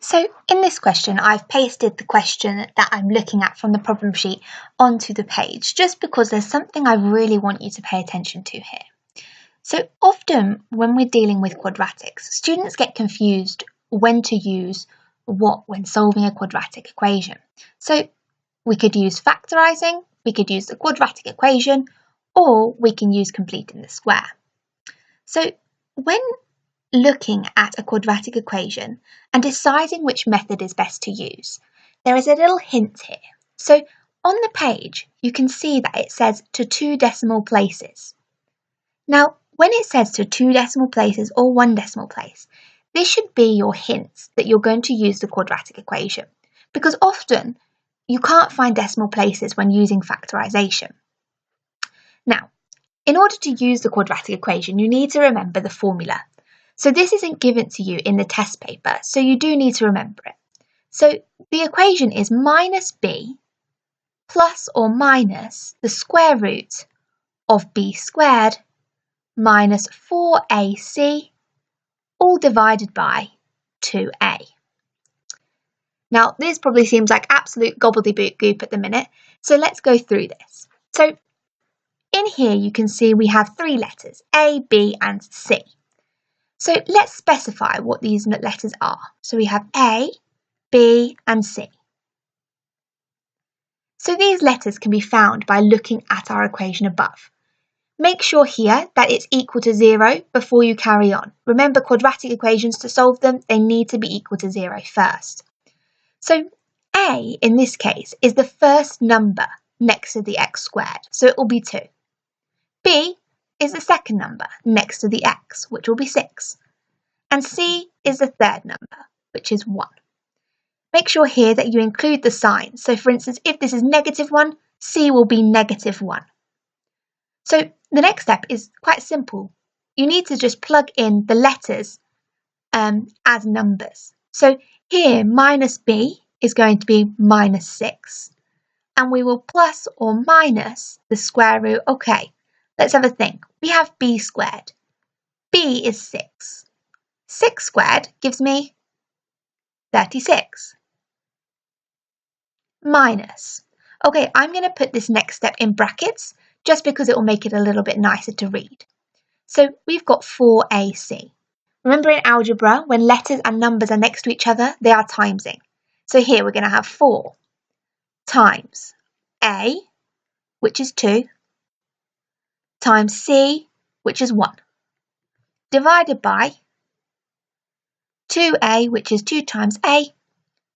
So in this question, I've pasted the question that I'm looking at from the problem sheet onto the page, just because there's something I really want you to pay attention to here. So often when we're dealing with quadratics, students get confused when to use what when solving a quadratic equation. So we could use factorising, we could use the quadratic equation, or we can use completing the square. So when looking at a quadratic equation and deciding which method is best to use, there is a little hint here. So on the page, you can see that it says to 2 decimal places. Now, when it says to 2 decimal places or 1 decimal place, this should be your hints that you're going to use the quadratic equation, because often you can't find decimal places when using factorisation. Now, in order to use the quadratic equation, you need to remember the formula. So this isn't given to you in the test paper, so you do need to remember it. So the equation is minus b plus or minus the square root of b squared minus 4ac, all divided by 2a. Now, this probably seems like absolute gobbledygook at the minute, so let's go through this. So in here you can see we have 3 letters, A, B and C. So let's specify what these letters are. So we have A, B and C. So these letters can be found by looking at our equation above. Make sure here that it's equal to 0 before you carry on. Remember, quadratic equations, to solve them, they need to be equal to 0 first. So A, in this case, is the first number next to the x squared, so it will be 2. B is the second number next to the x, which will be 6. And C is the third number, which is 1. Make sure here that you include the signs. So for instance, if this is -1, C will be -1. So the next step is quite simple. You need to just plug in the letters as numbers. So here, minus B is going to be -6. And we will plus or minus the square root. Okay, let's have a think. We have B squared. B is 6. 6 squared gives me 36. Minus. Okay, I'm going to put this next step in brackets just because it will make it a little bit nicer to read. So we've got 4ac. Remember in algebra, when letters and numbers are next to each other, they are timesing. So here we're going to have 4 times a, which is 2, times c, which is 1, divided by 2a, which is 2 times a.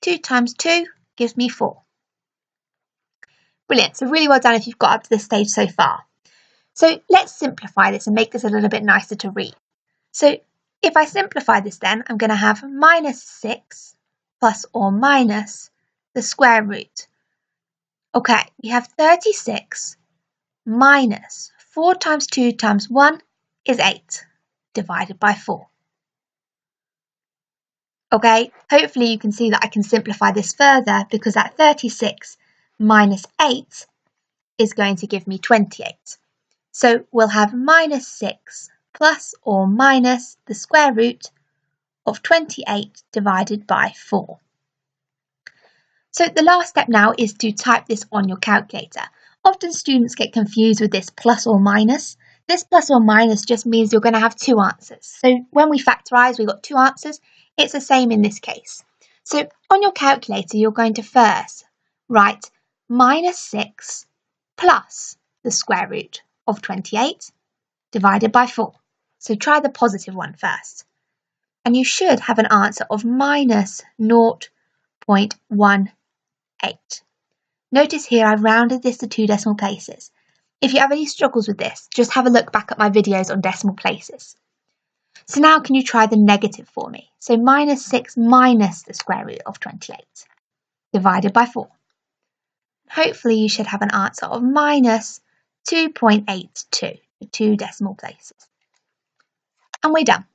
2 times 2 gives me 4. Brilliant, so really well done if you've got up to this stage so far. So let's simplify this and make this a little bit nicer to read. So if I simplify this then, I'm going to have -6 plus or minus the square root. Okay, we have 36 minus 4 times 2 times 1 is 8, divided by 4. Okay, hopefully you can see that I can simplify this further, because that 36 minus 8 is going to give me 28. So we'll have -6 plus or minus the square root of 28 divided by 4. So the last step now is to type this on your calculator. Often students get confused with this plus or minus. This plus or minus just means you're going to have 2 answers. So when we factorise, we've got 2 answers. It's the same in this case. So on your calculator, you're going to first write -6 plus the square root of 28 divided by 4. So try the positive one first. And you should have an answer of -0.18. Notice here I've rounded this to 2 decimal places. If you have any struggles with this, just have a look back at my videos on decimal places. So now can you try the negative for me? So -6 minus the square root of 28 divided by 4. Hopefully you should have an answer of -2.82, 2 decimal places. And we're done.